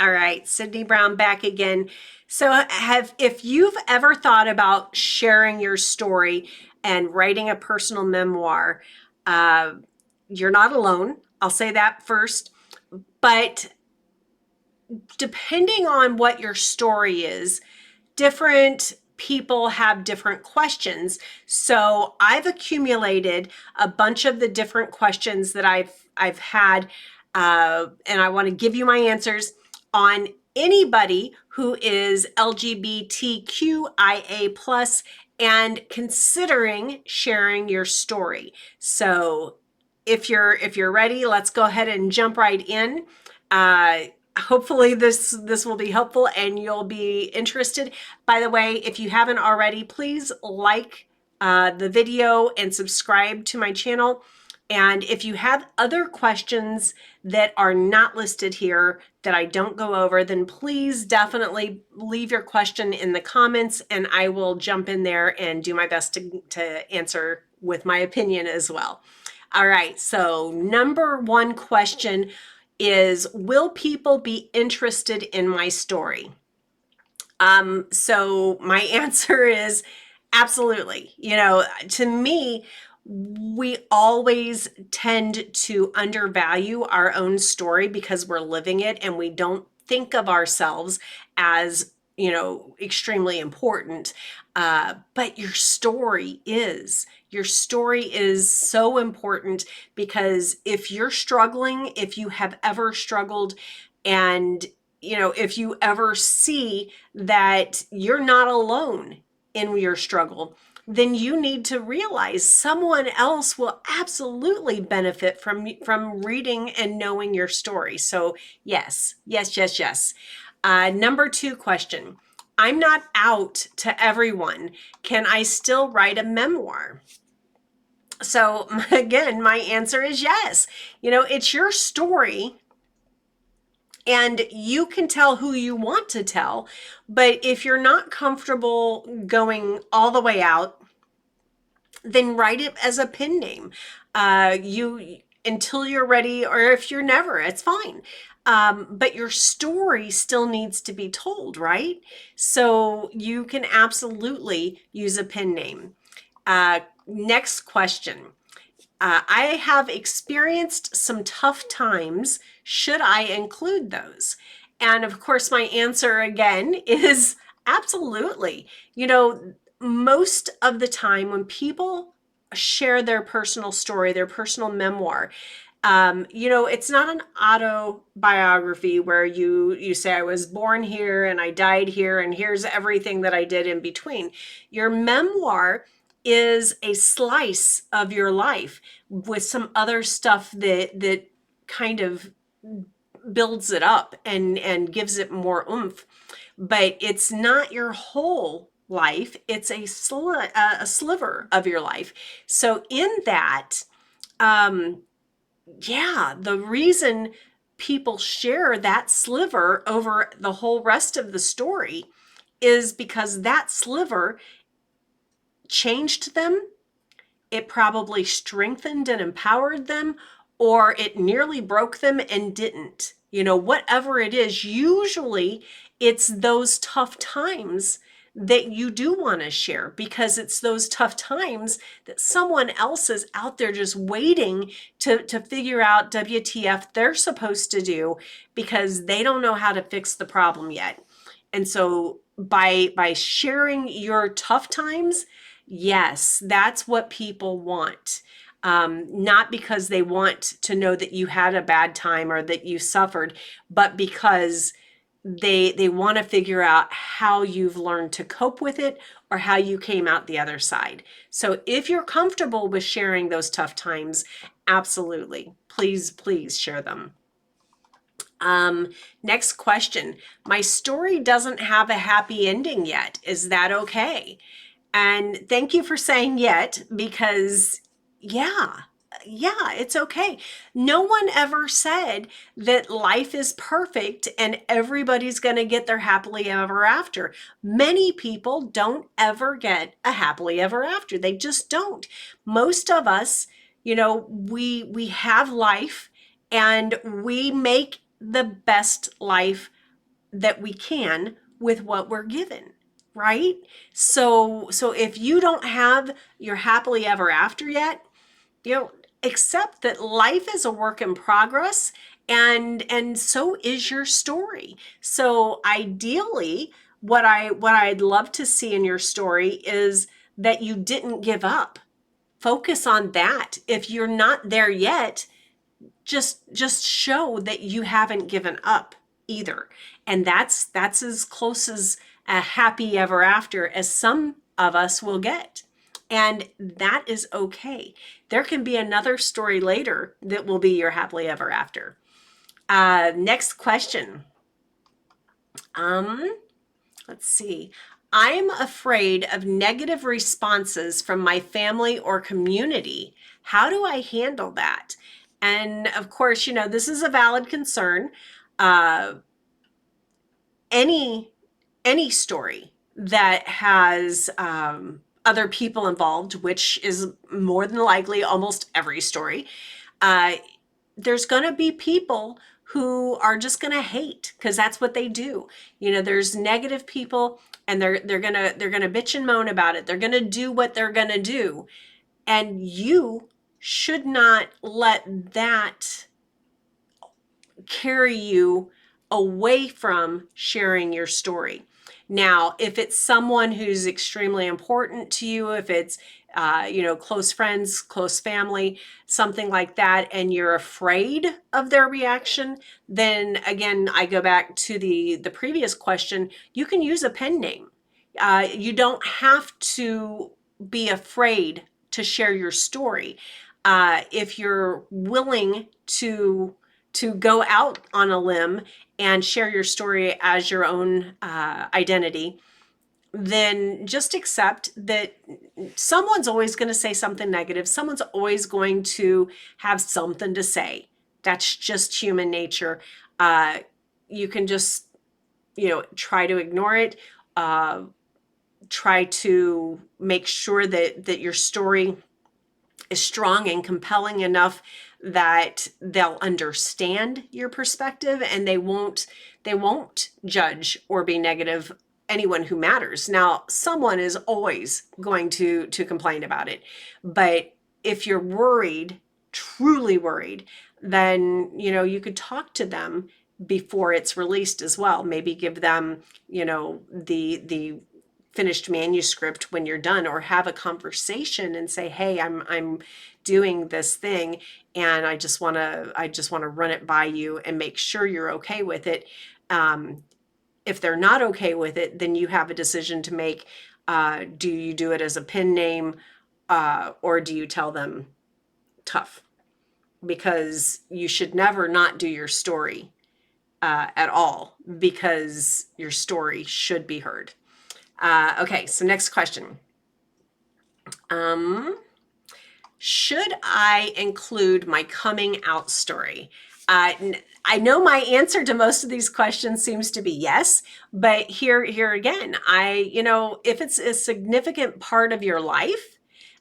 All right, Sydney Brown back again. So if you've ever thought about sharing your story and writing a personal memoir, uh, you're not alone. I'll say that first. But depending on what your story is, different people have different questions. So I've accumulated a bunch of the different questions that I've had, and I want to give you my answers on anybody who is LGBTQIA plus and considering sharing your story. So if you're ready, let's go ahead and jump right in. Uh, Hopefully this will be helpful and you'll be interested. By the way, if you haven't already, please like the video and subscribe to my channel. And if you have other questions that are not listed here that I don't go over, then please definitely leave your question in the comments and I will jump in there and do my best to answer with my opinion as well. All right, so number one question is, will people be interested in my story? So my answer is absolutely. To me, we always tend to undervalue our own story because we're living it and we don't think of ourselves as, extremely important. But your story is. Your story is so important because if you're struggling, if you have ever struggled, and if you ever see that you're not alone in your struggle, then you need to realize someone else will absolutely benefit from reading and knowing your story. So yes, yes, yes, yes. Number two question. I'm not out to everyone. Can I still write a memoir? So again, my answer is yes. It's your story and you can tell who you want to tell. But if you're not comfortable going all the way out, then write it as a pen name. You until you're ready, or if you're never, it's fine. But your story still needs to be told, right? So you can absolutely use a pen name. Next question. I have experienced some tough times. Should I include those? And of course, my answer again is absolutely. Most of the time when people share their personal story, their personal memoir, it's not an autobiography where you say I was born here and I died here and here's everything that I did in between. Your memoir is a slice of your life with some other stuff that kind of builds it up and gives it more oomph. But it's not your whole life. It's a sliver of your life. So in that, the reason people share that sliver over the whole rest of the story is because that sliver changed them. It probably strengthened and empowered them, or it nearly broke them and didn't. Whatever it is, usually it's those tough times that you do want to share because it's those tough times that someone else is out there just waiting to figure out WTF they're supposed to do because they don't know how to fix the problem yet. And so by sharing your tough times, yes, that's what people want. Not because they want to know that you had a bad time or that you suffered, but because they want to figure out how you've learned to cope with it or how you came out the other side. So if you're comfortable with sharing those tough times, absolutely, please share them. Next question. My story doesn't have a happy ending yet. Is that okay? And thank you for saying yet, because yeah, it's okay. No one ever said that life is perfect and everybody's going to get their happily ever after. Many people don't ever get a happily ever after. They just don't. Most of us, we have life and we make the best life that we can with what we're given, right? So if you don't have your happily ever after yet, you know, accept that life is a work in progress, and so is your story. So ideally, what I'd love to see in your story is that you didn't give up. Focus on that. If you're not there yet, just show that you haven't given up either. And that's as close as a happy ever after as some of us will get. And that is okay. There can be another story later that will be your happily ever after. Next question. Let's see. I'm afraid of negative responses from my family or community. How do I handle that? And of course, this is a valid concern. Uh, any any story that has other people involved, which is more than likely almost every story, uh, there's going to be people who are just going to hate because that's what they do. There's negative people, and they're going to bitch and moan about it. They're going to do what they're going to do, and you should not let that carry you away from sharing your story. Now, if it's someone who's extremely important to you, if it's close friends, close family, something like that, and you're afraid of their reaction, then again, I go back to the previous question. You can use a pen name. You don't have to be afraid to share your story. If you're willing to go out on a limb and share your story as your own identity, then just accept that someone's always going to say something negative. Someone's always going to have something to say. That's just human nature. You can just, try to ignore it. Try to make sure that your story is strong and compelling enough that they'll understand your perspective, and they won't judge or be negative anyone who matters. Now, someone is always going to complain about it, but if you're worried, truly worried, then you could talk to them before it's released as well. Maybe give them the finished manuscript when you're done, or have a conversation and say, hey, I'm doing this thing, and I just want to run it by you and make sure you're okay with it. If they're not okay with it, then you have a decision to make. Do you do it as a pen name, or do you tell them tough? Because you should never not do your story at all, because your story should be heard. Okay, so next question. Should I include my coming out story? I know my answer to most of these questions seems to be yes, but here again, if it's a significant part of your life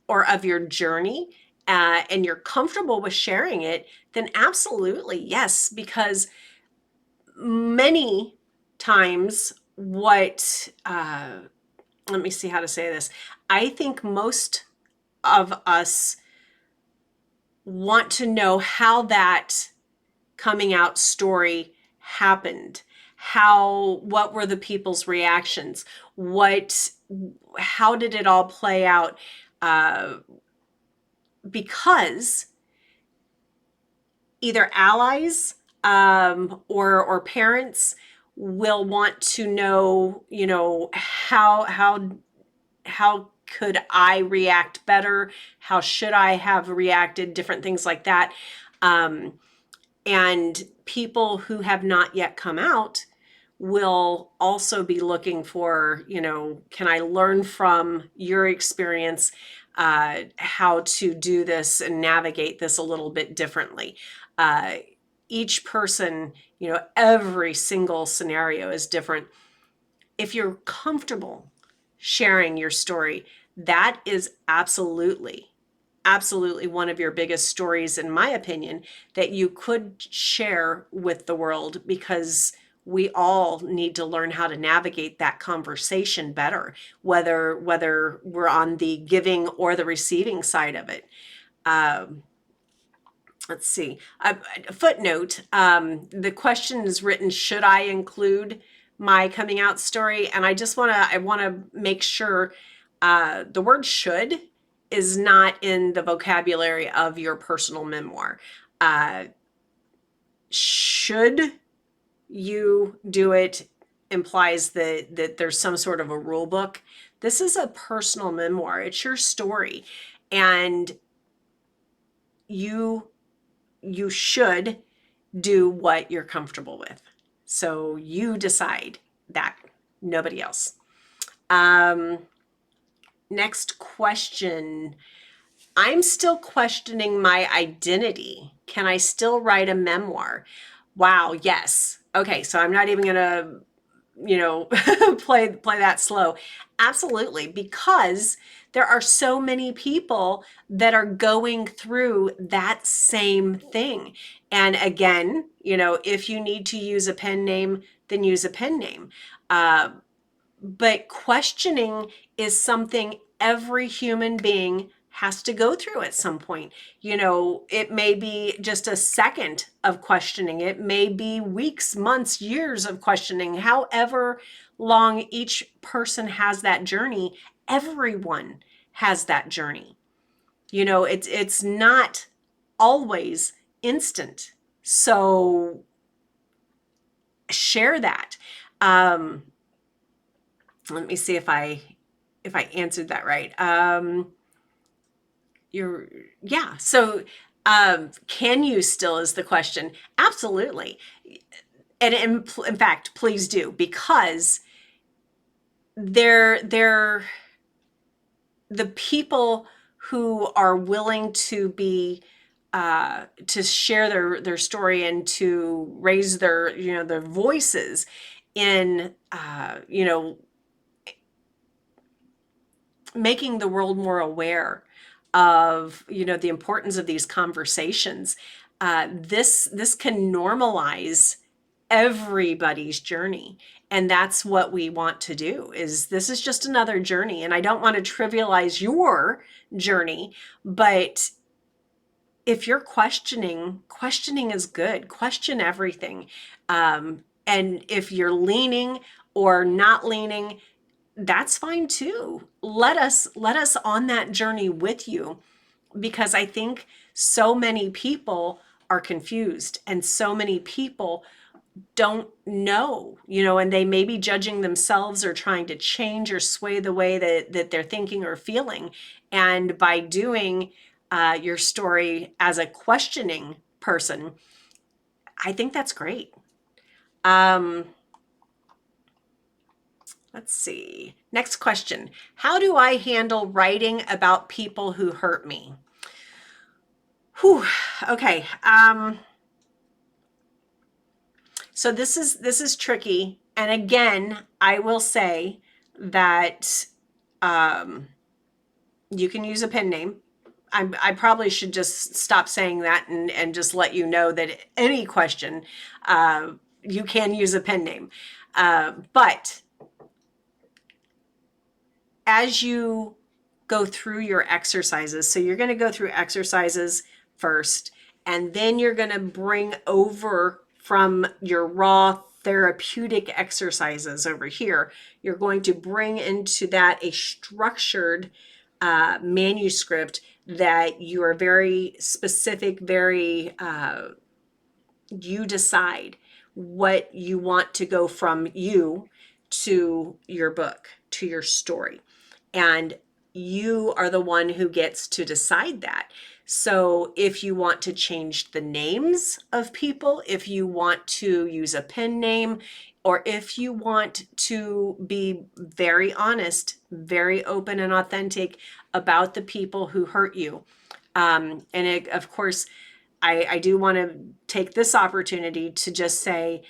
or of your journey, and you're comfortable with sharing it, then absolutely yes, because many times let me see how to say this. I think most of us want to know how that coming out story happened. What were the people's reactions? How did it all play out? Because either allies or parents will want to know, how could I react better? How should I have reacted? Different things like that. And people who have not yet come out will also be looking for, can I learn from your experience how to do this and navigate this a little bit differently? Each person, every single scenario is different. If you're comfortable sharing your story, that is absolutely one of your biggest stories, in my opinion, that you could share with the world, because we all need to learn how to navigate that conversation better, whether we're on the giving or the receiving side of it. Um, let's see. A footnote. The question is written, should I include my coming out story? And I want to make sure the word should is not in the vocabulary of your personal memoir. Uh, should you do it implies that there's some sort of a rule book. This is a personal memoir. It's your story. And you should do what you're comfortable with. So you decide that, nobody else. Next question. I'm still questioning my identity. Can I still write a memoir? Wow, yes. Okay, so I'm not even gonna, play that slow. Absolutely, because there are so many people that are going through that same thing. And again, if you need to use a pen name, then use a pen name. But questioning is something every human being has to go through at some point. It may be just a second of questioning. It may be weeks, months, years of questioning. However long each person has that journey, everyone has that journey. It's not always instant. So share that. Let me see if I answered that right. So can you still is the question. Absolutely. And in fact, please do, because they're the people who are willing to be to share their story and to raise their voices in making the world more aware of the importance of these conversations. This can normalize everybody's journey, and that's what we want to do. This is just another journey, and I don't want to trivialize your journey, but if you're questioning is good. Question everything. And if you're leaning or not leaning, that's fine too. Let us on that journey with you, because I think so many people are confused and so many people don't know, and they may be judging themselves or trying to change or sway the way that they're thinking or feeling. And by doing your story as a questioning person, I think that's great. Let's see. Next question. How do I handle writing about people who hurt me? Whew. Okay. So this is tricky. And again, I will say that you can use a pen name. I probably should just stop saying that and just let you know that any question, you can use a pen name. But as you go through your exercises, so you're going to go through exercises first, and then you're going to bring over from your raw therapeutic exercises over here, you're going to bring into that a structured manuscript that you are very specific, very, you decide what you want to go from you to your book, to your story. And you are the one who gets to decide that. So if you want to change the names of people, if you want to use a pen name, or if you want to be very honest, very open and authentic about the people who hurt you. Of course, I do want to take this opportunity to just say,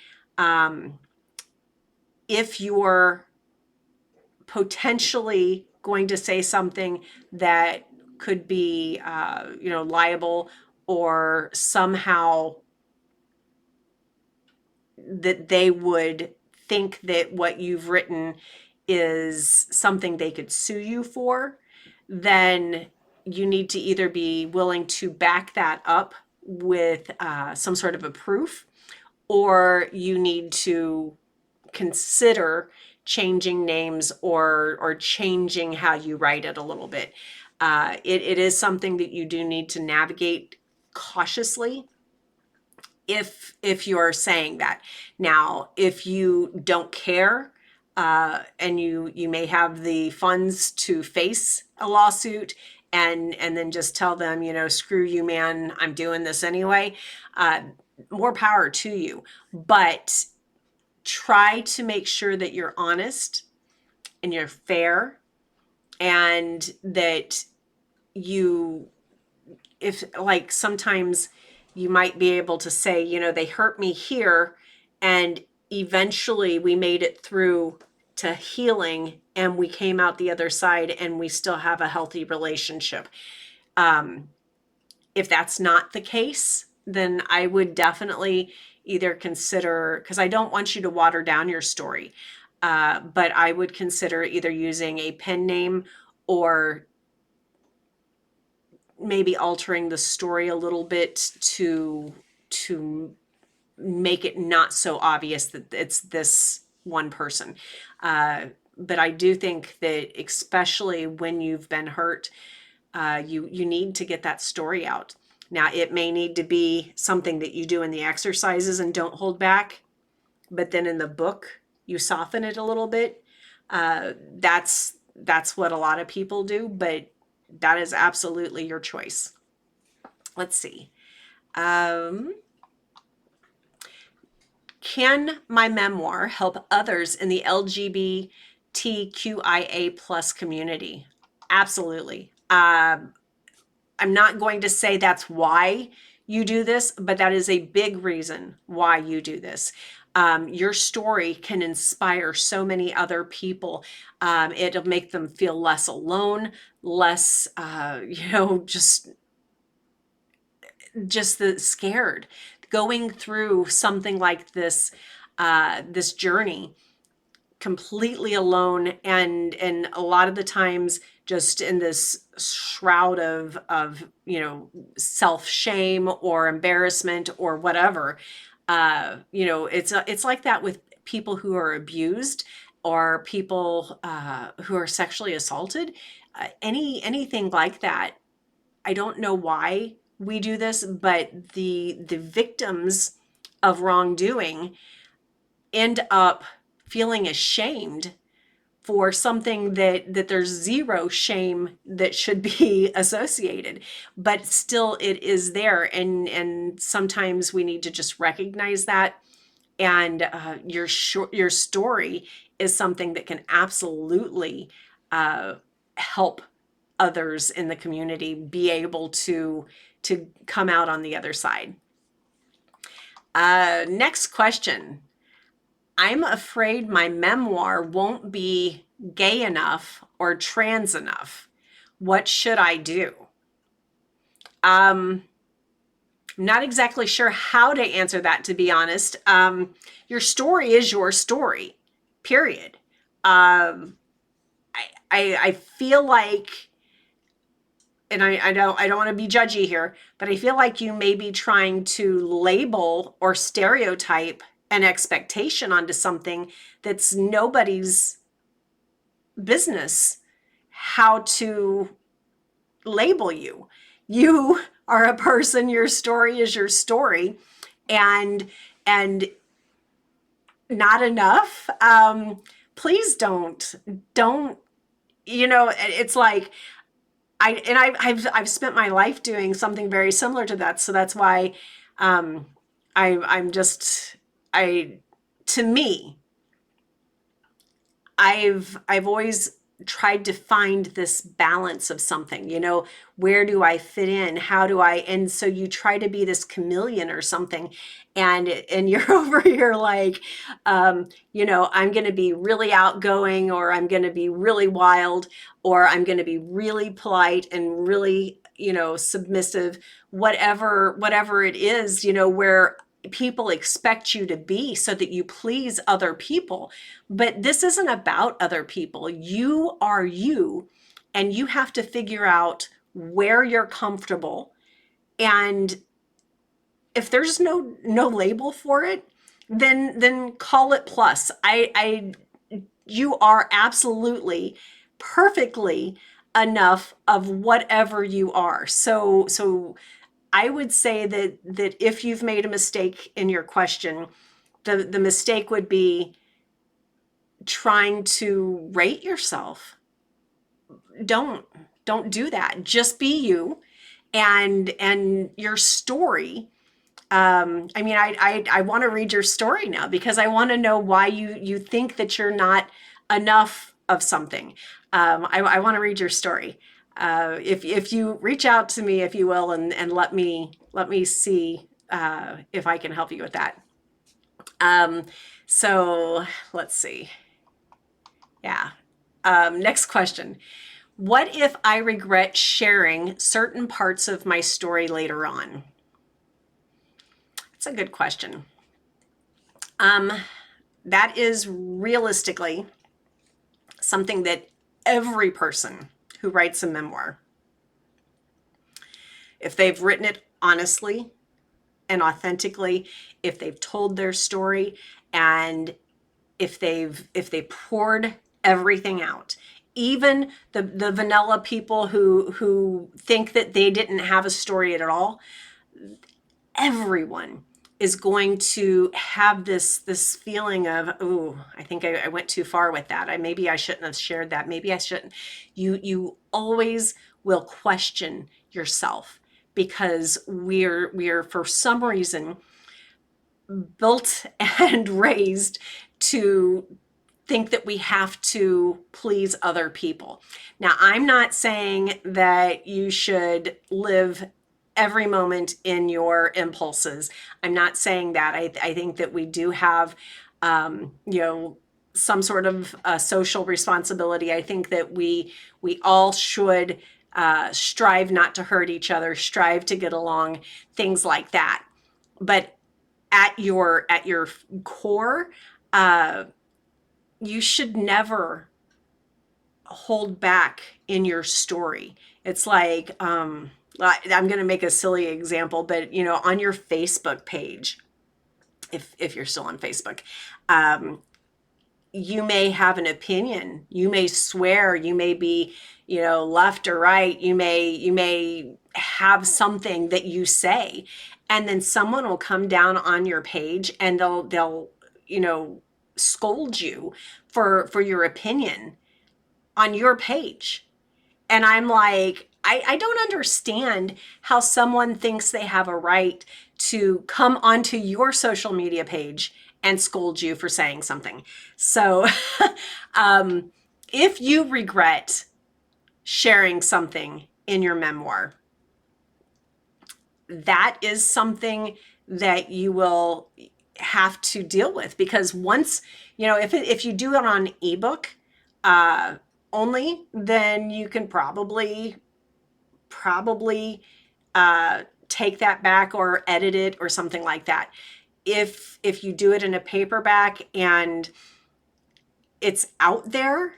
if you're potentially going to say something that could be, liable or somehow that they would think that what you've written is something they could sue you for, then you need to either be willing to back that up with some sort of a proof, or you need to consider changing names or changing how you write it a little bit. It is something that you do need to navigate cautiously if you're saying that. Now, if you don't care, and you may have the funds to face a lawsuit and then just tell them, screw you, man, I'm doing this anyway, more power to you. But try to make sure that you're honest and you're fair, and that you, if like sometimes you might be able to say, they hurt me here, and eventually we made it through to healing and we came out the other side and we still have a healthy relationship. If that's not the case, then I would definitely either consider, because I don't want you to water down your story, but I would consider either using a pen name or maybe altering the story a little bit to make it not so obvious that it's this one person. But I do think that especially when you've been hurt, you need to get that story out. Now, it may need to be something that you do in the exercises and don't hold back, but then in the book, you soften it a little bit. That's what a lot of people do, but that is absolutely your choice. Let's see. Can my memoir help others in the LGBTQIA plus community? Absolutely. I'm not going to say that's why you do this, but that is a big reason why you do this. Your story can inspire so many other people. It'll make them feel less alone, less, just the scared. Going through something like this, this journey completely alone, and a lot of the times just in this shroud of self-shame or embarrassment or whatever. It's like that with people who are abused or people who are sexually assaulted, anything like that. I don't know why we do this, but the victims of wrongdoing end up feeling ashamed for something that there's zero shame that should be associated, but still it is there. And sometimes we need to just recognize that. And your story is something that can absolutely help others in the community be able to come out on the other side. Next question. I'm afraid my memoir won't be gay enough or trans enough. What should I do? I'm not exactly sure how to answer that, to be honest. Your story is your story, period. I feel like, and I don't want to be judgy here, but I feel like you may be trying to label or stereotype an expectation onto something that's nobody's business how to label you. You are a person, your story is your story, and not enough. Please don't, it's like, I've spent my life doing something very similar to that. So that's why to me, I've always tried to find this balance of something, where do I fit in? How do I, and so you try to be this chameleon or something, and you're over here like, I'm going to be really outgoing, or I'm going to be really wild, or I'm going to be really polite and really, submissive, whatever it is, where people expect you to be so that you please other people. But this isn't about other people. You are you, and you have to figure out where you're comfortable. And if there's no label for it, then call it plus. You are absolutely perfectly enough of whatever you are. So I would say that if you've made a mistake in your question, the mistake would be trying to rate yourself. Don't don't do that. Just be you, and your story. I mean, I want to read your story now because I want to know why you think that you're not enough of something. I want to read your story. If you reach out to me, if you will, and let me see if I can help you with that. So let's see. Yeah. Next question. What if I regret sharing certain parts of my story later on? That's a good question. That is realistically something that every person who writes a memoir, if they've written it honestly and authentically, if they've told their story, and if they poured everything out, even the vanilla people who think that they didn't have a story at all, everyone is going to have this feeling of, oh, I think I went too far with that. Maybe I shouldn't have shared that. Maybe I shouldn't. You always will question yourself, because we're for some reason built and raised to think that we have to please other people. Now, I'm not saying that you should live every moment in your impulses. I'm not saying that. I think that we do have, some sort of social responsibility. I think that we all should strive not to hurt each other, strive to get along, things like that. But at your core, you should never hold back in your story. It's like, I'm going to make a silly example, but on your Facebook page, if you're still on Facebook, you may have an opinion, you may swear, you may be, left or right, you may have something that you say, and then someone will come down on your page and they'll scold you for your opinion on your page. And I'm like, I don't understand how someone thinks they have a right to come onto your social media page and scold you for saying something. So if you regret sharing something in your memoir, that is something that you will have to deal with, because once, if you do it on ebook only, then you can probably take that back or edit it or something like that. If you do it in a paperback and it's out there,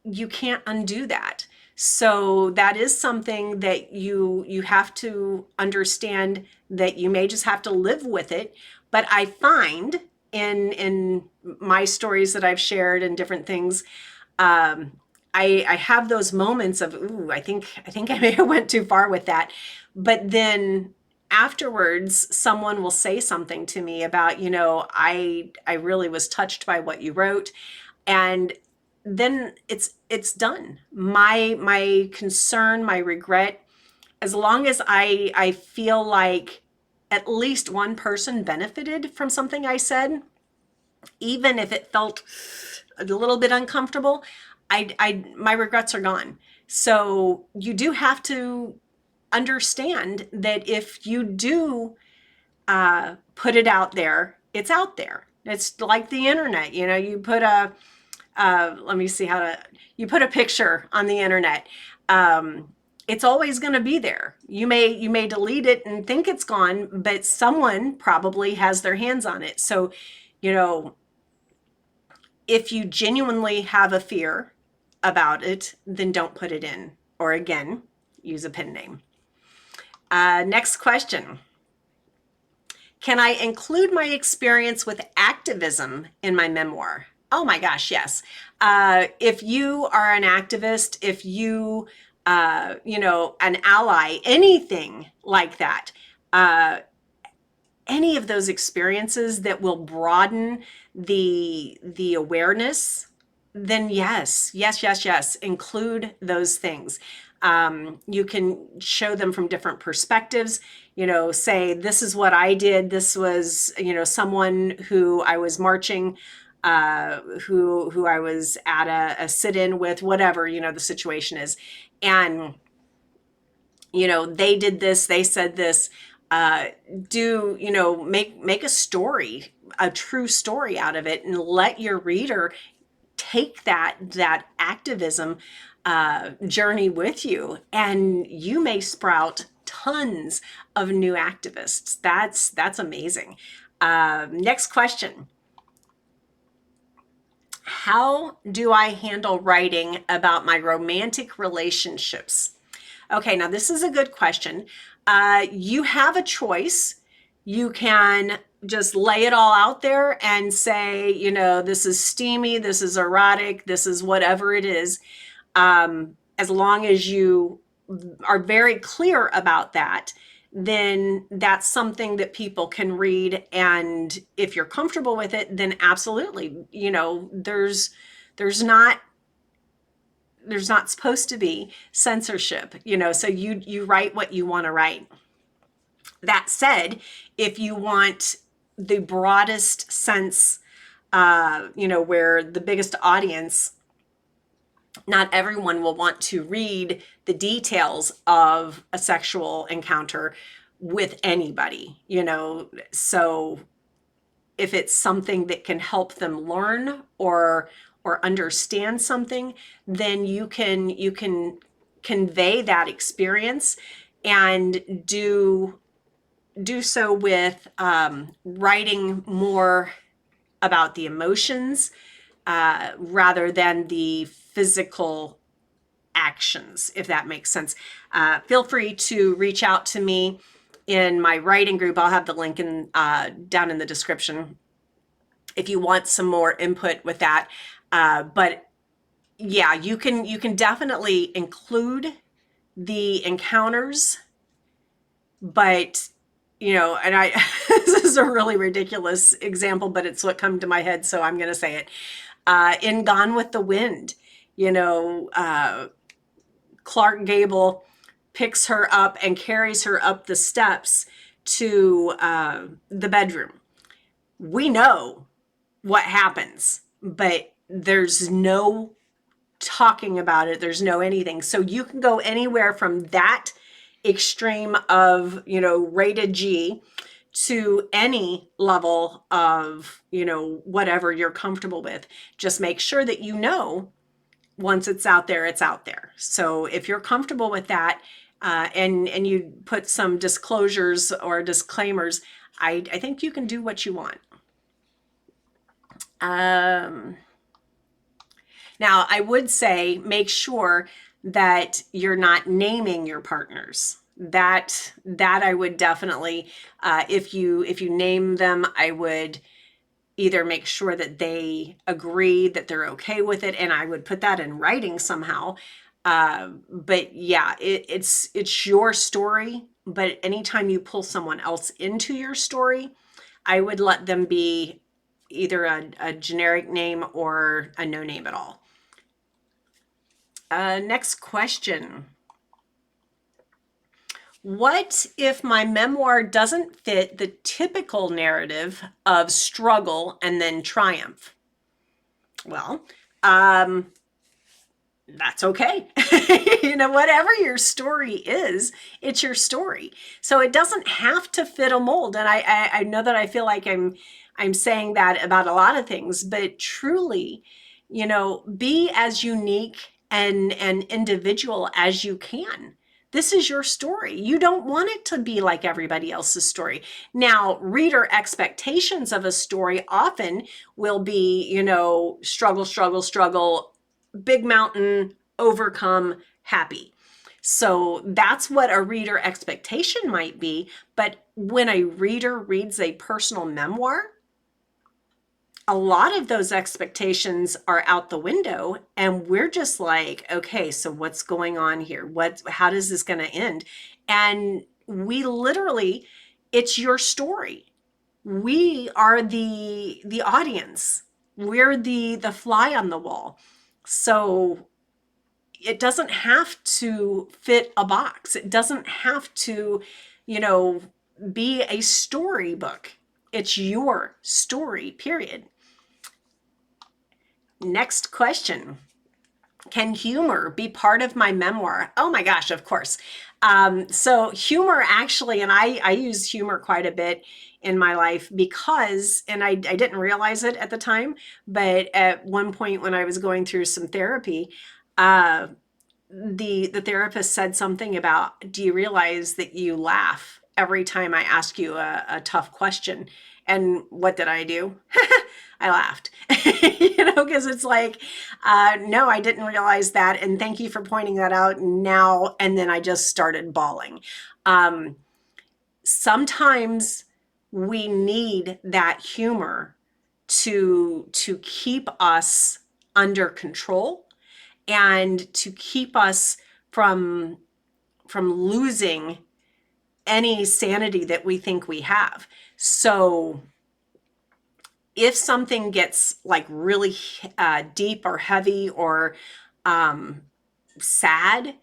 you can't undo that. So that is something that you have to understand, that you may just have to live with it. But I find in my stories that I've shared and different things, I have those moments of, ooh, I think I may have went too far with that. But then afterwards, someone will say something to me about, I really was touched by what you wrote. And then it's done. My concern, my regret, as long as I feel like at least one person benefited from something I said, even if it felt a little bit uncomfortable, my regrets are gone. So you do have to understand that if you do put it out there, it's out there. It's like the internet. You put let me see you put a picture on the internet. it's always going to be there. You may delete it and think it's gone, but someone probably has their hands on it. So, you know, if you genuinely have a fear about it, then don't put it in. Or again, use a pen name. Next question. Can I include my experience with activism in my memoir? Oh my gosh, yes. If you are an activist, if you, an ally, anything like that, any of those experiences that will broaden the awareness, then yes, include those things. You can show them from different perspectives. Say, this is what I did. This was, someone who I was marching, who I was at a sit-in with, whatever, the situation is. And, they did this, they said this. Make a story, a true story out of it, and let your reader take that activism journey with you, and you may sprout tons of new activists. That's amazing. Next question. How do I handle writing about my romantic relationships? Okay, now this is a good question. You have a choice. You can just lay it all out there and say, this is steamy, this is erotic, this is whatever it is. As long as you are very clear about that, then that's something that people can read. And if you're comfortable with it, then absolutely, there's not supposed to be censorship, so you write what you want to write. That said, if you want the broadest sense, where the biggest audience, not everyone will want to read the details of a sexual encounter with anybody, so if it's something that can help them learn or understand something, then you can convey that experience and do so with writing more about the emotions rather than the physical actions, if that makes sense. Feel free to reach out to me in my writing group. I'll have the link down in the description if you want some more input with that. But yeah, you can definitely include the encounters, but and I this is a really ridiculous example, but it's what come to my head, so I'm going to say it. In Gone with the Wind, Clark Gable picks her up and carries her up the steps to the bedroom. We know what happens, but there's no talking about it. There's no anything. So you can go anywhere from that extreme of, rated G to any level of, whatever you're comfortable with. Just make sure that once it's out there, it's out there. So if you're comfortable with that, and you put some disclosures or disclaimers, I think you can do what you want. Now, I would say make sure that you're not naming your partners. That I would definitely, if you name them, I would either make sure that they agree that they're okay with it, and I would put that in writing somehow. But yeah, it's your story. But anytime you pull someone else into your story, I would let them be either a generic name or a no name at all. Next question. What if my memoir doesn't fit the typical narrative of struggle and then triumph? Well, that's okay. Whatever your story is, it's your story. So it doesn't have to fit a mold. And I know that I feel like I'm saying that about a lot of things, but truly, be as unique and individual as you can. This is your story. You don't want it to be like everybody else's story. Now, reader expectations of a story often will be, struggle, struggle, struggle, big mountain, overcome, happy. So that's what a reader expectation might be. But when a reader reads a personal memoir, a lot of those expectations are out the window, and we're just like, okay, so what's going on here? How does this going to end? And we literally, it's your story. We are the audience. We're the fly on the wall. So it doesn't have to fit a box. It doesn't have to, be a storybook. It's your story, period. Next question. Can humor be part of my memoir? Oh my gosh, of course. So humor actually, and I use humor quite a bit in my life because, and I didn't realize it at the time, but at one point when I was going through some therapy, the therapist said something about, do you realize that you laugh every time I ask you a tough question? And what did I do? I laughed, because it's like, no, I didn't realize that. And thank you for pointing that out now. And then I just started bawling. Sometimes we need that humor to keep us under control and to keep us from losing any sanity that we think we have. So if something gets like really deep or heavy or sad,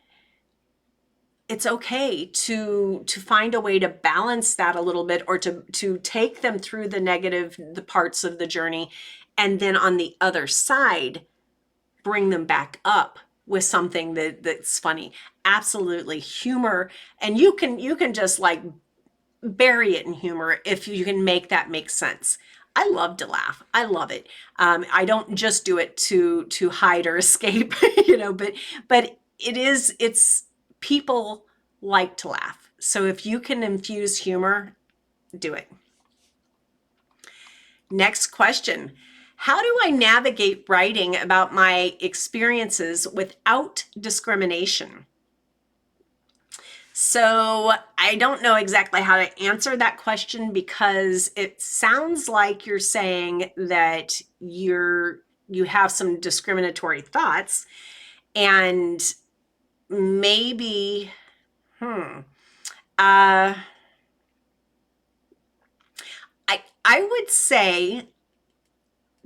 it's okay to find a way to balance that a little bit, or to take them through the parts of the journey, and then on the other side bring them back up with something that's funny. Absolutely, humor, and you can just like bury it in humor if you can make that make sense. I love to laugh. I love it. I don't just do it to hide or escape, but it's people like to laugh. So if you can infuse humor, do it. Next question. How do I navigate writing about my experiences without discrimination? So I don't know exactly how to answer that question, because it sounds like you're saying that you have some discriminatory thoughts, and maybe I would say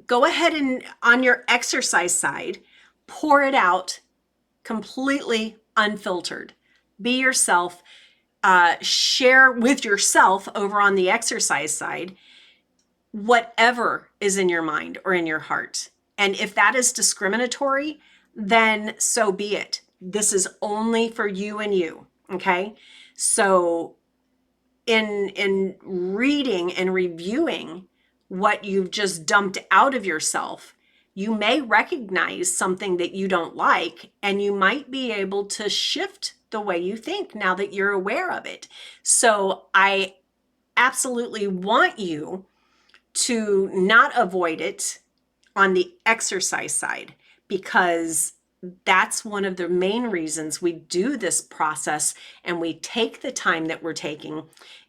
go ahead and on your exercise side, pour it out completely unfiltered. Be yourself. Share with yourself over on the exercise side whatever is in your mind or in your heart. And if that is discriminatory, then so be it. This is only for you and you. Okay. So in reading and reviewing what you've just dumped out of yourself, you may recognize something that you don't like, and you might be able to shift the way you think now that you're aware of it. So I absolutely want you to not avoid it on the exercise side, because that's one of the main reasons we do this process and we take the time that we're taking,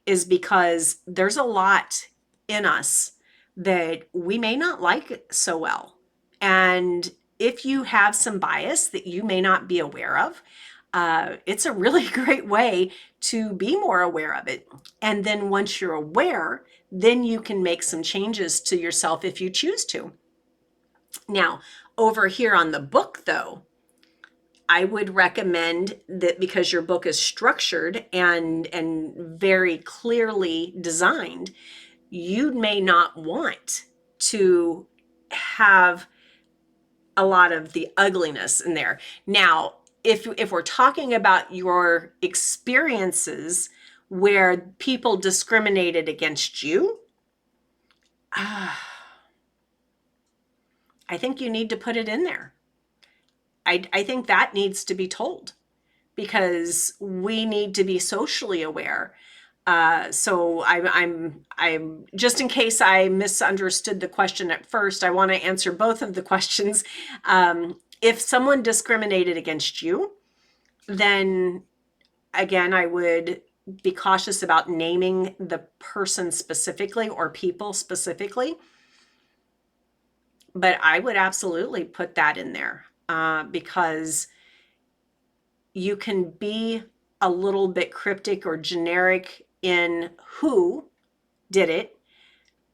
is because there's a lot in us that we may not like so well. And if you have some bias that you may not be aware of, it's a really great way to be more aware of it. And then once you're aware, then you can make some changes to yourself if you choose to. Now, over here on the book, though, I would recommend that, because your book is structured and very clearly designed, you may not want to have a lot of the ugliness in there. Now, if we're talking about your experiences where people discriminated against you, I think you need to put it in there. I think that needs to be told, because we need to be socially aware. So I'm just in case I misunderstood the question at first, I want to answer both of the questions. If someone discriminated against you, then again, I would be cautious about naming the person specifically or people specifically. But I would absolutely put that in there because you can be a little bit cryptic or generic in who did it,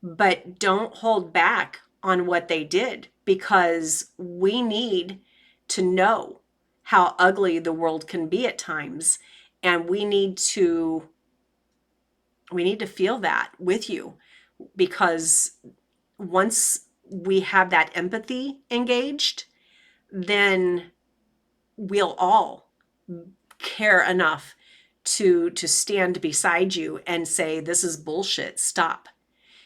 but don't hold back on what they did, because we need to know how ugly the world can be at times, and we need to feel that with you, because once we have that empathy engaged, then we'll all care enough to stand beside you and say, this is bullshit, stop.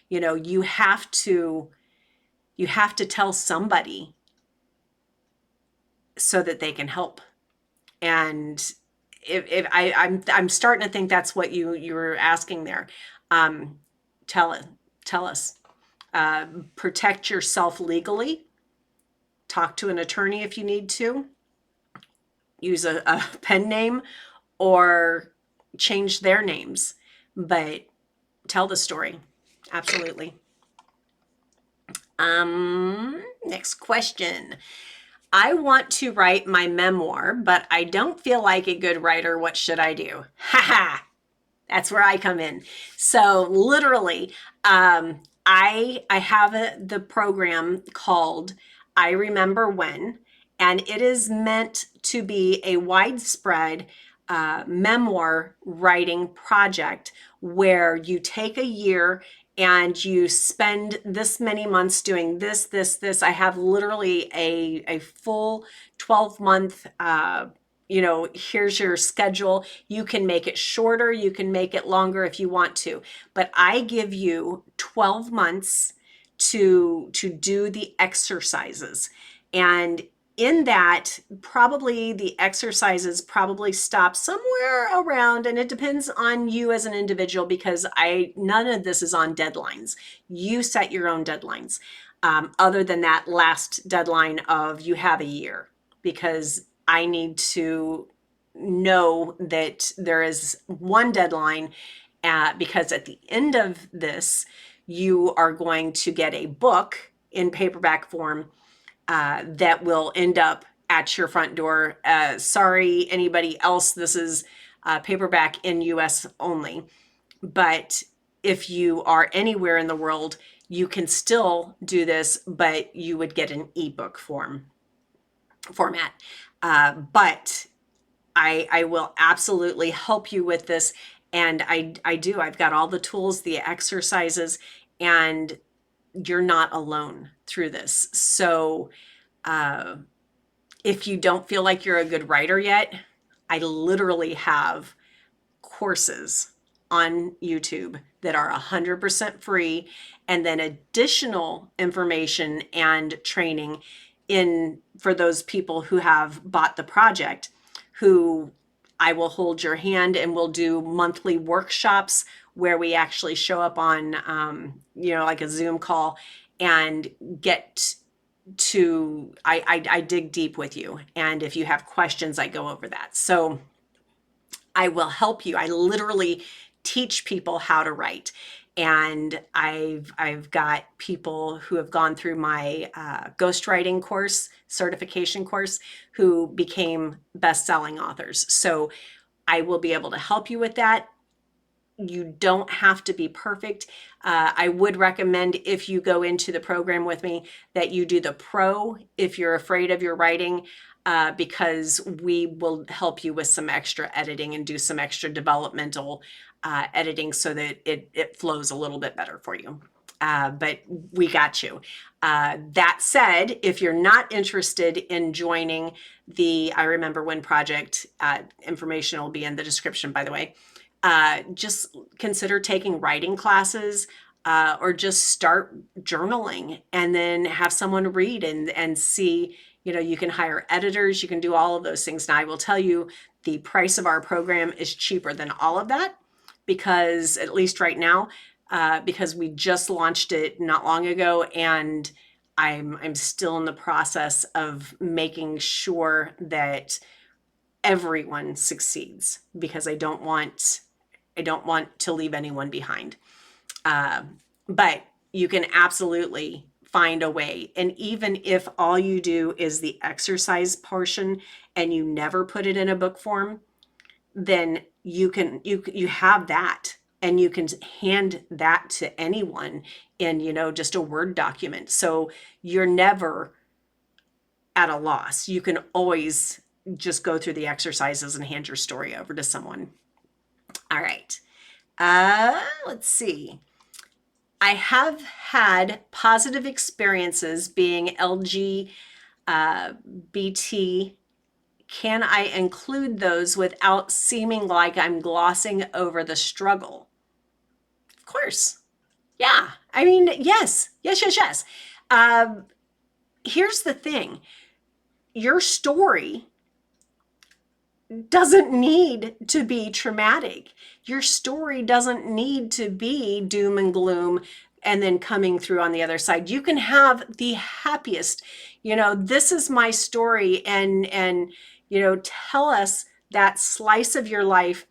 You have to tell somebody so that they can help. And if I'm starting to think that's what you were asking there. Tell us. Protect yourself legally. Talk to an attorney if you need to. Use a pen name or change their names, but tell the story. Absolutely. Next question. I want to write my memoir, but I don't feel like a good writer. What should I do? Ha! That's where I come in. So literally, I have the program called I Remember When, and it is meant to be a widespread memoir writing project where you take a year and you spend this many months doing this. I have literally a full 12-month, here's your schedule. You can make it shorter, you can make it longer if you want to, but I give you 12 months to do the exercises. And in that, probably the exercises probably stop somewhere around, and it depends on you as an individual, because none of this is on deadlines. You set your own deadlines, other than that last deadline of you have a year, because I need to know that there is one deadline, because at the end of this, you are going to get a book in paperback form that will end up at your front door. Sorry, anybody else, this is paperback in US only. But if you are anywhere in the world, you can still do this, but you would get an ebook format. But I will absolutely help you with this. And I do. I've got all the tools, the exercises, and you're not alone through this. So if you don't feel like you're a good writer yet, I literally have courses on YouTube that are 100% free, and then additional information and training for those people who have bought the project, who I will hold your hand, and we'll do monthly workshops where we actually show up on, like a Zoom call, and get to, I dig deep with you. And if you have questions, I go over that. So I will help you. I literally teach people how to write. And I've got people who have gone through my ghostwriting course, certification course, who became best-selling authors. So I will be able to help you with that. You don't have to be perfect. I would recommend, if you go into the program with me, that you do the pro if you're afraid of your writing, because we will help you with some extra editing and do some extra developmental editing so that it flows a little bit better for you. But we got you. That said, if you're not interested in joining the I Remember When project, information will be in the description, by the way. Just consider taking writing classes, or just start journaling, and then have someone read and see, You can hire editors, you can do all of those things. Now, I will tell you, the price of our program is cheaper than all of that, because at least right now, because we just launched it not long ago, and I'm still in the process of making sure that everyone succeeds, because I don't want to leave anyone behind. But you can absolutely find a way. And even if all you do is the exercise portion and you never put it in a book form, then you have that, and you can hand that to anyone in, just a Word document. So you're never at a loss. You can always just go through the exercises and hand your story over to someone. All right. Let's see. I have had positive experiences being LGBT. Can I include those without seeming like I'm glossing over the struggle? Of course. Yeah. I mean, yes. Here's the thing. Your story doesn't need to be traumatic. Your story doesn't need to be doom and gloom and then coming through on the other side. You can have the happiest, this is my story, and tell us that slice of your life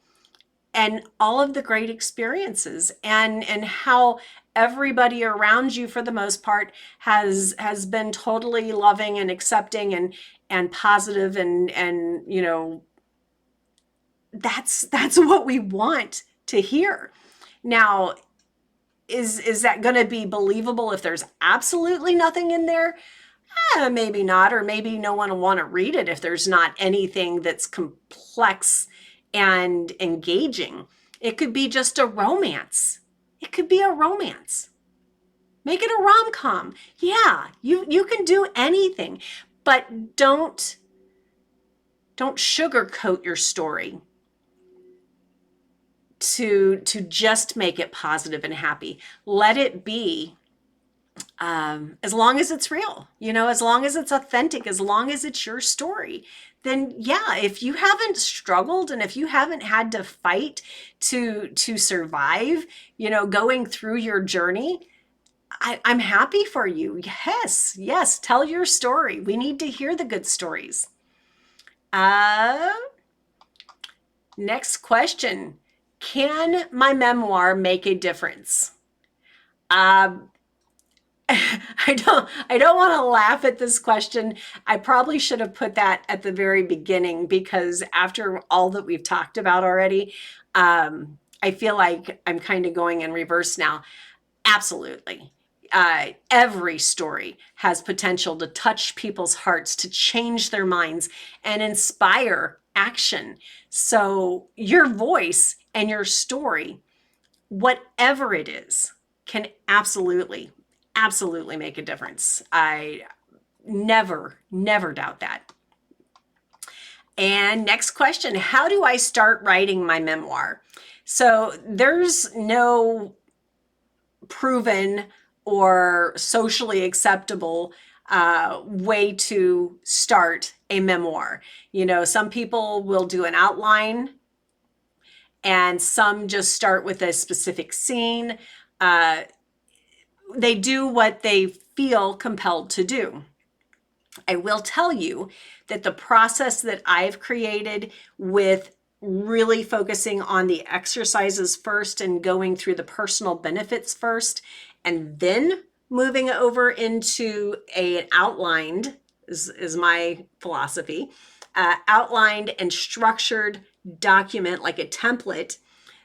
and all of the great experiences, and how everybody around you, for the most part, has been totally loving and accepting and positive, and that's what we want to hear. Now, is that going to be believable if there's absolutely nothing in there? Maybe not, or maybe no one will want to read it if there's not anything that's complex and engaging. It could be just a romance. It could be a romance. Make it a rom-com. Yeah, you can do anything, but don't sugarcoat your story to just make it positive and happy. Let it be, as long as it's real, as long as it's authentic, as long as it's your story, then yeah, if you haven't struggled and if you haven't had to fight to survive, going through your journey, I'm happy for you. Yes, tell your story. We need to hear the good stories. Next question. Can my memoir make a difference? I don't want to laugh at this question. I probably should have put that at the very beginning, because after all that we've talked about already, I feel like I'm kind of going in reverse now. Absolutely. Every story has potential to touch people's hearts, to change their minds, and inspire action. So your voice and your story, whatever it is, can absolutely make a difference. I never doubt that. And next question, how do I start writing my memoir? So there's no proven or socially acceptable way to start a memoir. Some people will do an outline, and some just start with a specific scene. They do what they feel compelled to do. I will tell you that the process that I've created, with really focusing on the exercises first and going through the personal benefits first, and then moving over into an outlined, is my philosophy, outlined and structured document, like a template,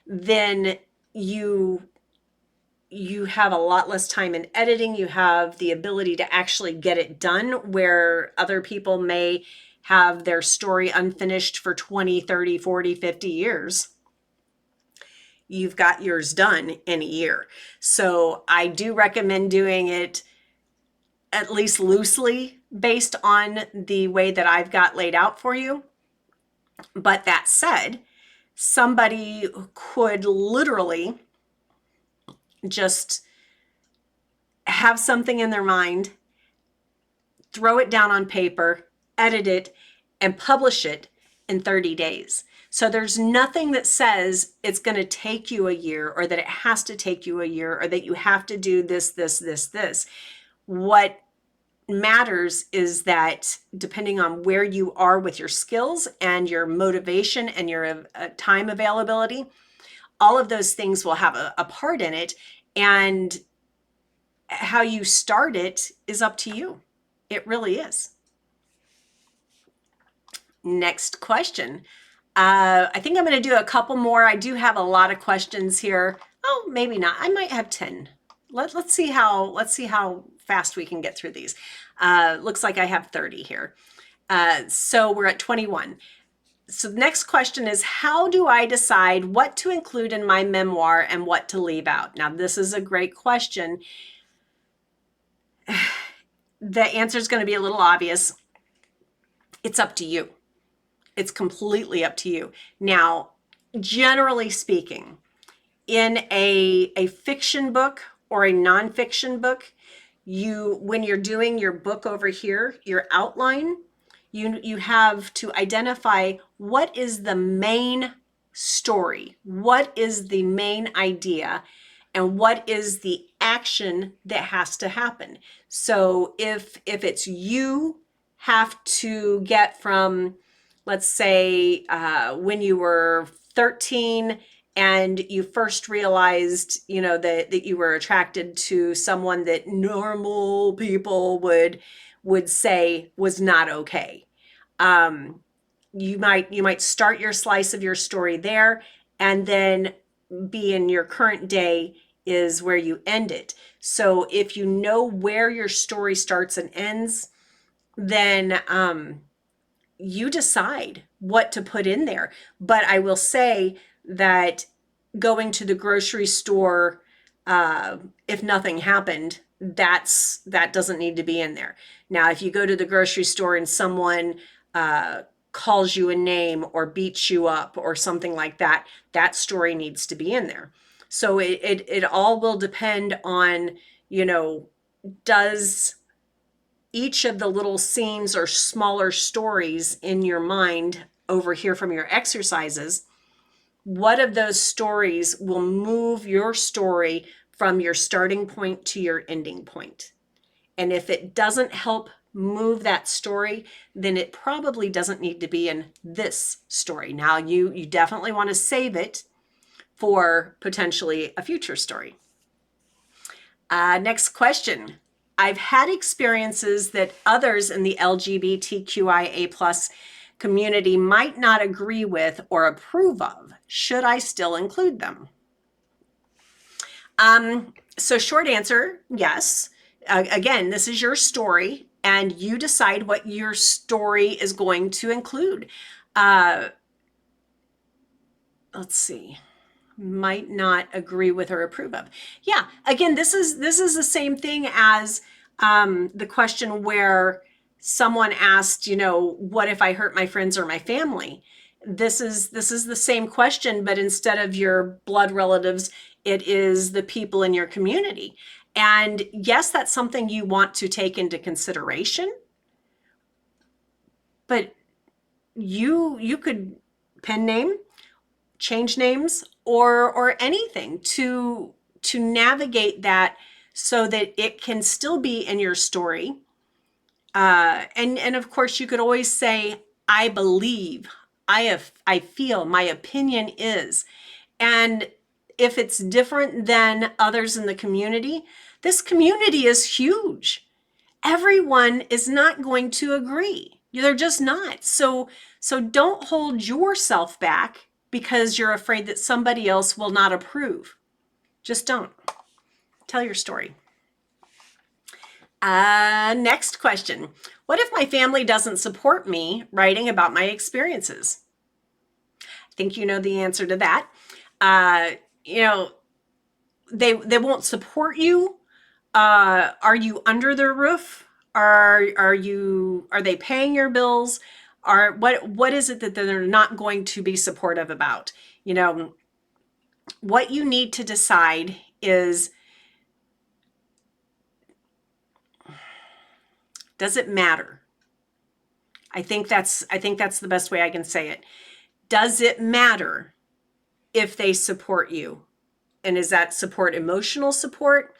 then you have a lot less time in editing. You have the ability to actually get it done, where other people may have their story unfinished for 20, 30, 40, 50 years. You've got yours done in a year. So I do recommend doing it at least loosely based on the way that I've got laid out for you. But that said, somebody could literally just have something in their mind, throw it down on paper, edit it, and publish it in 30 days. So there's nothing that says it's going to take you a year, or that it has to take you a year, or that you have to do this. What matters is that depending on where you are with your skills and your motivation and your time availability, all of those things will have a part in it. And how you start it is up to you. It really is. Next question. I think I'm going to do a couple more. I do have a lot of questions here. Oh, maybe not. I might have 10. Let's see how fast we can get through these. Looks like I have 30 here. So we're at 21. So the next question is, how do I decide what to include in my memoir and what to leave out? Now, this is a great question. The answer is going to be a little obvious. It's up to you. It's completely up to you. Now, generally speaking, in a fiction book or a nonfiction book, when you're doing your book over here, your outline, you have to identify what is the main story, what is the main idea, and what is the action that has to happen. So if it's you have to get from, let's say, when you were 13 and you first realized, that you were attracted to someone that normal people would say was not okay. You might start your slice of your story there, and then be in your current day is where you end it. So if you know where your story starts and ends, then you decide what to put in there. But I will say that going to the grocery store, if nothing happened, that doesn't need to be in there. Now, if you go to the grocery store and someone calls you a name or beats you up or something like that, that story needs to be in there. So it all will depend on, does each of the little scenes or smaller stories in your mind over here from your exercises, what of those stories will move your story from your starting point to your ending point? And if it doesn't help move that story, then it probably doesn't need to be in this story. Now, you definitely want to save it for potentially a future story. Next question. I've had experiences that others in the LGBTQIA plus community might not agree with or approve of. Should I still include them? So short answer, yes. Again, this is your story, and you decide what your story is going to include. Let's see. Might not agree with or approve of. Yeah, again, this is the same thing as the question where someone asked, what if I hurt my friends or my family? This is the same question, but instead of your blood relatives, it is the people in your community. And yes, that's something you want to take into consideration, but you could pen name, change names, or anything to navigate that so that it can still be in your story. And of course, you could always say, I believe, I feel, my opinion is. And if it's different than others in the community, this community is huge. Everyone is not going to agree. They're just not. So don't hold yourself back because you're afraid that somebody else will not approve. Just don't. Tell your story. Next question. What if my family doesn't support me writing about my experiences? I think you know the answer to that. They won't support you. Are you under their roof? Are they paying your bills? What is it that they're not going to be supportive about? What you need to decide is, Does it matter? I think that's the best way I can say it. Does it matter if they support you? And is that support emotional support?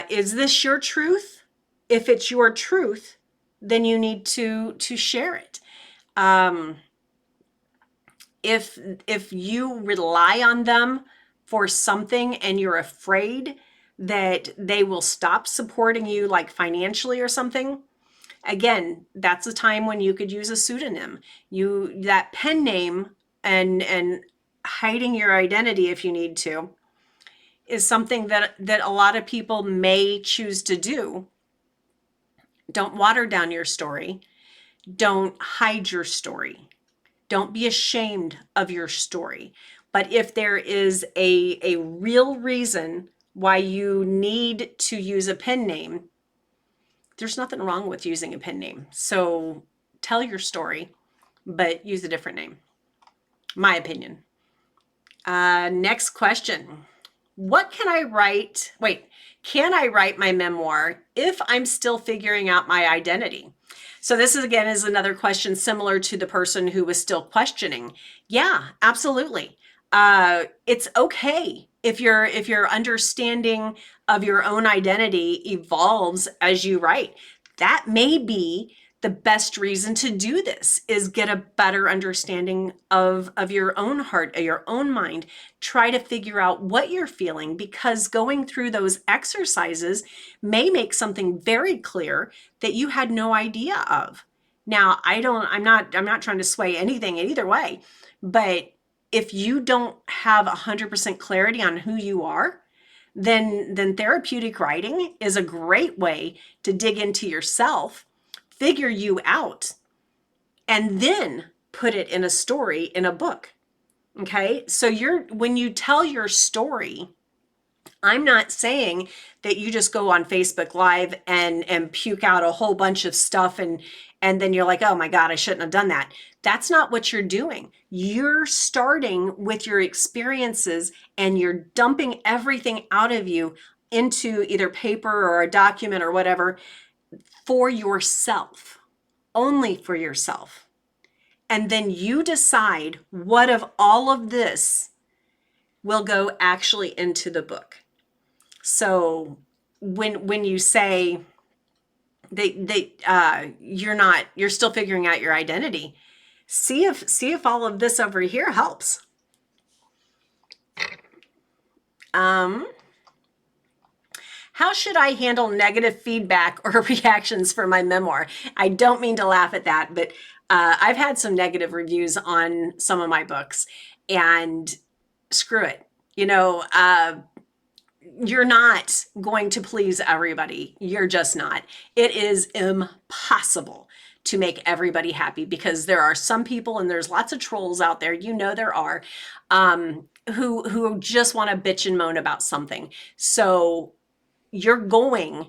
Is this your truth? If it's your truth, then you need to share it. If you rely on them for something and you're afraid that they will stop supporting you, like financially or something, again, that's a time when you could use a pseudonym. That pen name and hiding your identity if you need to is something that a lot of people may choose to do. Don't water down your story. Don't hide your story. Don't be ashamed of your story. But if there is a real reason why you need to use a pen name, there's nothing wrong with using a pen name. So tell your story, but use a different name. My opinion. Next question. What can I write? Wait, can I write my memoir if I'm still figuring out my identity? So this is another question similar to the person who was still questioning. Yeah, absolutely. It's okay if your understanding of your own identity evolves as you write. That may be the best reason to do this, is get a better understanding of your own heart, your own mind. Try to figure out what you're feeling, because going through those exercises may make something very clear that you had no idea of. Now, I'm not trying to sway anything either way, but if you don't have 100% clarity on who you are, then therapeutic writing is a great way to dig into yourself, figure you out, and then put it in a story, in a book. Okay? So when you tell your story, I'm not saying that you just go on Facebook Live and puke out a whole bunch of stuff and then you're like, oh my God, I shouldn't have done that. That's not what you're doing. You're starting with your experiences and you're dumping everything out of you into either paper or a document or whatever for yourself, only for yourself. And then you decide what of all of this will go actually into the book. So when you say you're still figuring out your identity, see if all of this over here helps. How should I handle negative feedback or reactions for my memoir? I don't mean to laugh at that, but I've had some negative reviews on some of my books, and screw it. You're not going to please everybody. You're just not. It is impossible to make everybody happy, because there are some people, and there's lots of trolls out there, there are, who just want to bitch and moan about something. So you're going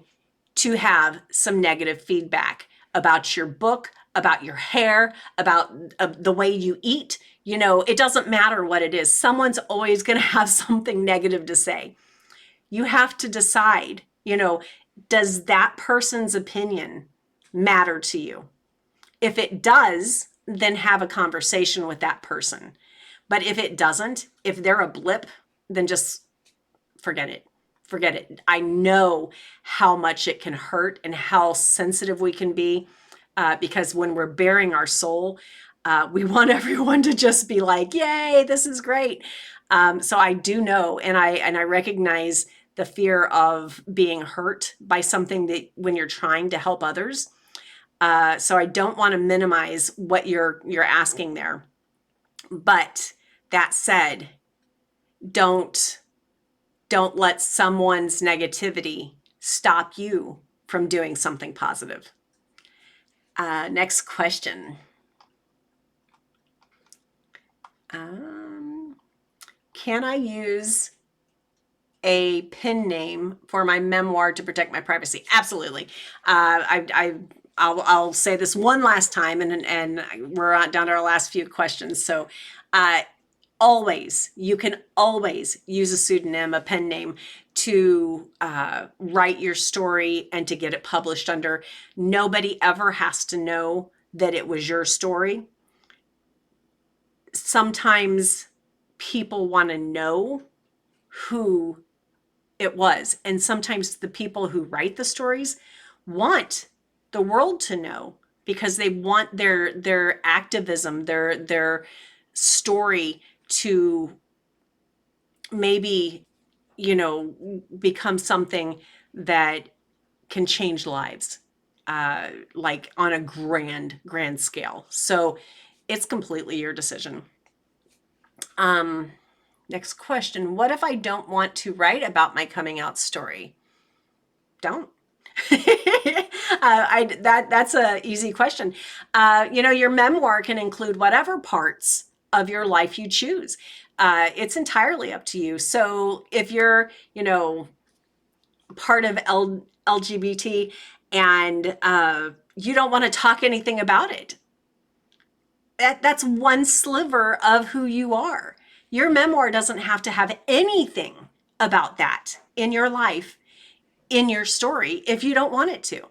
to have some negative feedback about your book, about your hair, about the way you eat. It doesn't matter what it is. Someone's always going to have something negative to say. You have to decide, does that person's opinion matter to you? If it does, then have a conversation with that person. But if it doesn't, if they're a blip, then just forget it. Forget it. I know how much it can hurt and how sensitive we can be, because when we're bearing our soul, we want everyone to just be like, yay, this is great. So I do know, and I recognize the fear of being hurt by something that when you're trying to help others. So I don't want to minimize what you're asking there. But that said, don't let someone's negativity stop you from doing something positive. Next question. Can I use a pen name for my memoir to protect my privacy? Absolutely. I'll say this one last time, and we're down to our last few questions. So you can always use a pseudonym, a pen name, to write your story and to get it published under. Nobody ever has to know that it was your story. Sometimes people want to know who it was, and sometimes the people who write the stories want the world to know, because they want their activism, their story to maybe, become something that can change lives, like on a grand scale. So it's completely your decision. Next question. What if I don't want to write about my coming out story? Don't. That's a easy question. Your memoir can include whatever parts of your life you choose. It's entirely up to you. So if you're, part of LGBT and you don't want to talk anything about it, that's one sliver of who you are. Your memoir doesn't have to have anything about that in your life, in your story, if you don't want it to.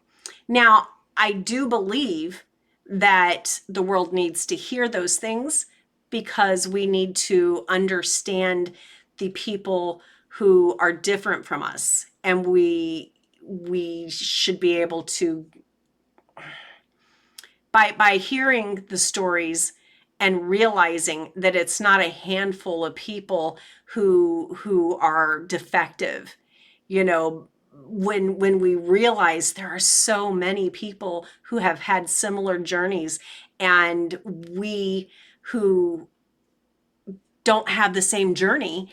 Now, I do believe that the world needs to hear those things, because we need to understand the people who are different from us, and we should be able to, by hearing the stories and realizing that it's not a handful of people who are defective. When we realize there are so many people who have had similar journeys, and we who don't have the same journey,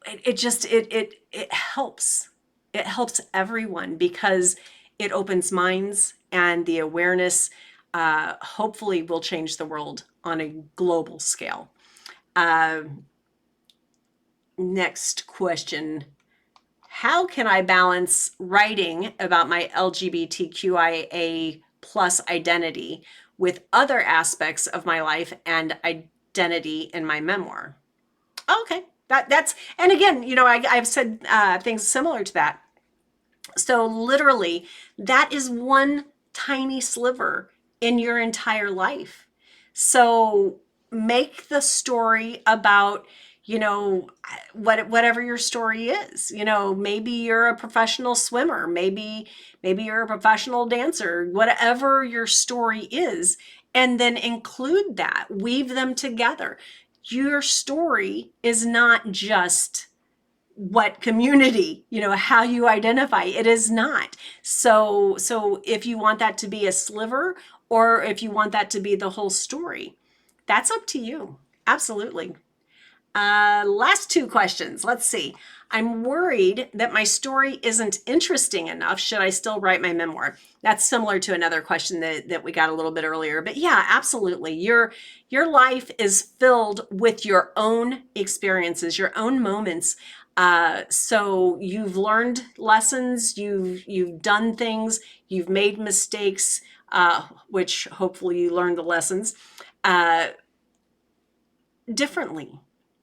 it helps. It helps everyone, because it opens minds, and the awareness hopefully will change the world on a global scale. Next question. How can I balance writing about my LGBTQIA plus identity with other aspects of my life and identity in my memoir? Okay, and again, I've said things similar to that. So literally, that is one tiny sliver in your entire life. So make the story about, whatever your story is. Maybe you're a professional swimmer, maybe you're a professional dancer, whatever your story is, and then include that, weave them together. Your story is not just what community, how you identify. It is not. So if you want that to be a sliver, or if you want that to be the whole story, that's up to you. Absolutely. Last two questions. Let's see. I'm worried that my story isn't interesting enough. Should I still write my memoir? That's similar to another question that we got a little bit earlier. But yeah, absolutely. Your life is filled with your own experiences, your own moments. So you've learned lessons, you've done things, you've made mistakes, which hopefully you learned the lessons differently.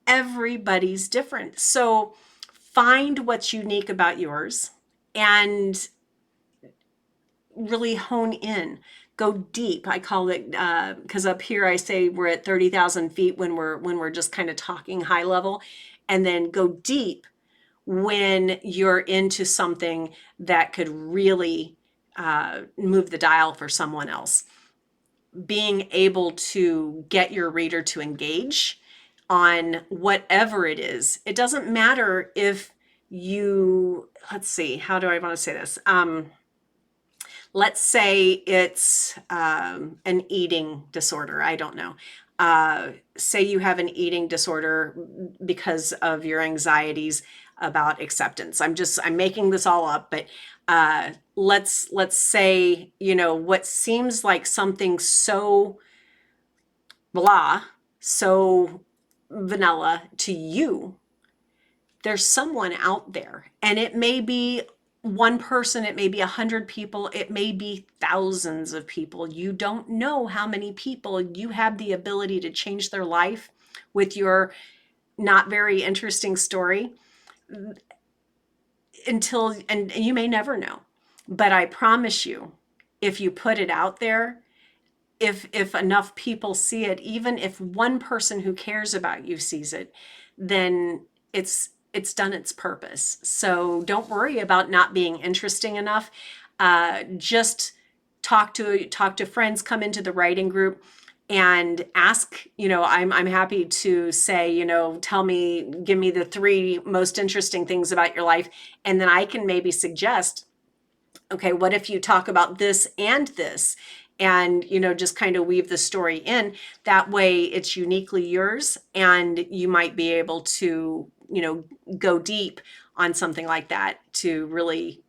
Everybody's different. So find what's unique about yours and really hone in. Go deep. I call it, because up here I say we're at 30,000 feet when we're just kind of talking high level, and then go deep when you're into something that could really move the dial for someone else. Being able to get your reader to engage on whatever it is. It doesn't matter if let's see, how do I want to say this? Let's say it's an eating disorder. I don't know. Say you have an eating disorder because of your anxieties about acceptance. I'm making this all up, but let's say, what seems like something so blah, so vanilla to you, there's someone out there, and it may be one person, it may be 100 people, it may be thousands of people. You don't know how many people you have the ability to change their life with your not very interesting story until, and you may never know. But I promise you, if you put it out there, if enough people see it, even if one person who cares about you sees it, then it's done its purpose. So don't worry about not being interesting enough. Just talk to friends, come into the writing group and ask, I'm happy to say, give me the 3 most interesting things about your life. And then I can maybe suggest, okay, what if you talk about this and this? And, just kind of weave the story in. That way it's uniquely yours, and you might be able to, go deep on something like that to really,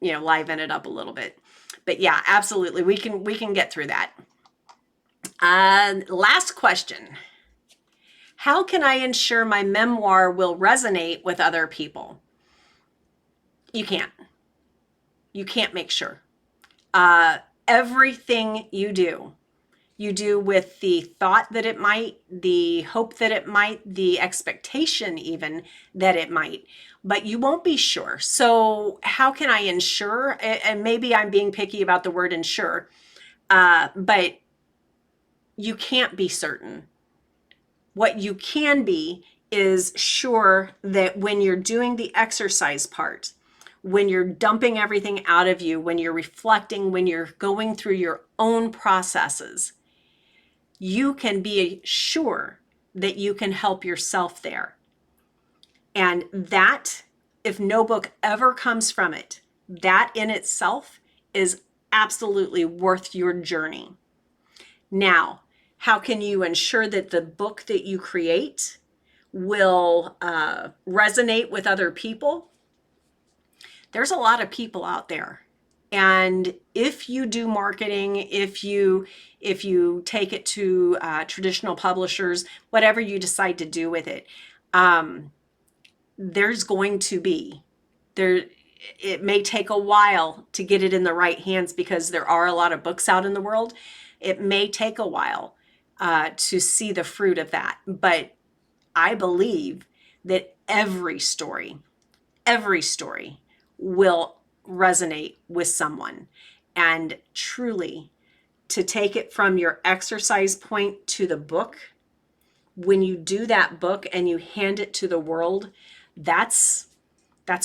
liven it up a little bit. But yeah, absolutely. We can get through that. Last question. How can I ensure my memoir will resonate with other people? You can't. You can't make sure. Everything you do with the thought that it might, the hope that it might, the expectation even that it might, but you won't be sure. So how can I ensure? And maybe I'm being picky about the word ensure, but you can't be certain. What you can be is sure that when you're doing the exercise part, when you're dumping everything out of you, when you're reflecting, when you're going through your own processes, you can be sure that you can help yourself there. And that, if no book ever comes from it, that in itself is absolutely worth your journey. Now, how can you ensure that the book that you create will resonate with other people? There's a lot of people out there. And if you do marketing, if you take it to traditional publishers, whatever you decide to do with it, there's going to be there. It may take a while to get it in the right hands because there are a lot of books out in the world. It may take a while to see the fruit of that, but I believe that every story will resonate with someone. And truly, to take it from your exercise point to the book, when you do that book and you hand it to the world, that's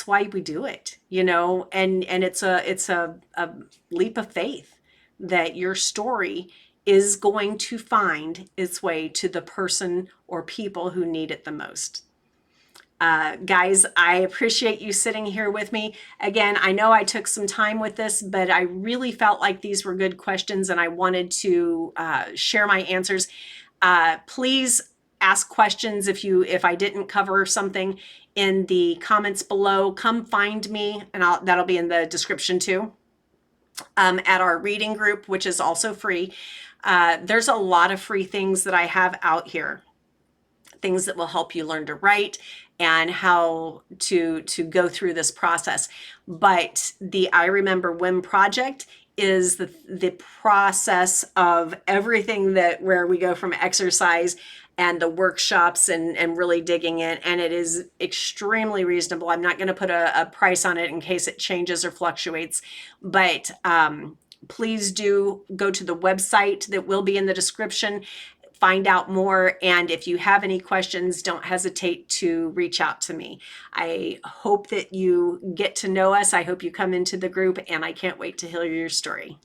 why we do it, and it's a leap of faith that your story is going to find its way to the person or people who need it the most. Guys, I appreciate you sitting here with me. Again, I know I took some time with this, but I really felt like these were good questions and I wanted to share my answers. Please ask questions if I didn't cover something in the comments below. Come find me, and that'll be in the description too. At our reading group, which is also free. There's a lot of free things that I have out here. Things that will help you learn to write and how to go through this process. But the I Remember When project is the process of everything where we go from exercise and the workshops and really digging in. And it is extremely reasonable. I'm not going to put a price on it in case it changes or fluctuates, but please do go to the website that will be in the description. Find out more, and if you have any questions, don't hesitate to reach out to me. I hope that you get to know us. I hope you come into the group, and I can't wait to hear your story.